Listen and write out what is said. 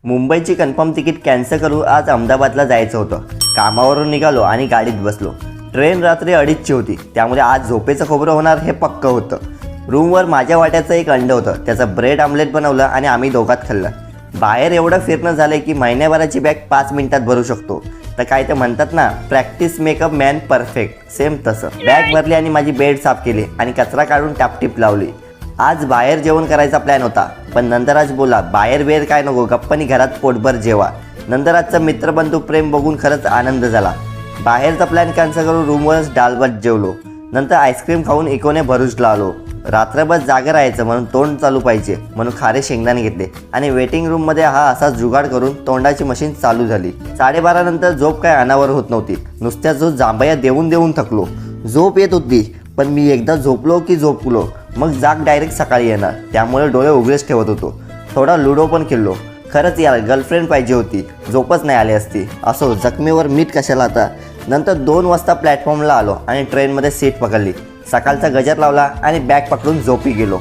मुंबईची confirm ticket cancel करू. आज अहमदाबादला जायचं होतं. कामावरून निघालो आणि गाडीत बसलो. ट्रेन रात्री 2:30ची होती, त्यामुळे आज झोपेचं खोबरं होणार हे पक्कं होतं. रूमवर माझ्या वाट्याचं एक अंडं होतं, त्याचं ब्रेड आमलेट बनवलं आणि आम्ही दोघात खाल्लं. बाहेर एवढं फिरणं झालं की महिन्याभराची बॅग 5 मिनिटात भरू शकतो. तर काय ते म्हणतात ना, practice makeup man perfect, same तसं. बॅग भरली आणि माझी बेड साफ केली आणि कचरा काढून टापटीप लावली. आज बाहेर जेवण करायचा प्लॅन होता, पण नंदराज बोला बाहेर वेळ काय नको, गप्पानी घरात पोटभर जेवा. नंदराजचं मित्रबंधू प्रेम बघून खरंच आनंद झाला. बाहेरचा प्लॅन कॅन्सल करून रूमवरच डालभात जेवलो. नंतर आईस्क्रीम खाऊन इकोने भरूचला आलो. रात्रभर जागे राहायचं म्हणून तोंड चालू पाहिजे म्हणून खारे शेंगदाणे घेतले आणि वेटिंग रूममध्ये हा असा जुगाड करून तोंडाची मशीन चालू झाली. 12:30 नंतर झोप काय अनावर होत नव्हती. नुसत्या जो जांभया देऊन थकलो. झोप येत होती, पण मी एकदा झोपलो की झोपलो, मग जाग डायरेक्ट सकाळी येणार, त्यामुळे डोळे उघडेच ठेवत होतो. थोडा लुडो पण खेळलो. खरंच यार, गर्लफ्रेंड पाहिजे होती, झोपच नाही आली असती. असो, जखमीवर मीठ कशाला आता. नंतर 2 वाजता प्लॅटफॉर्मला आलो आणि ट्रेनमध्ये सीट पकडली. सकाळचा गजर लावला आणि बॅग पकडून झोपी गेलो.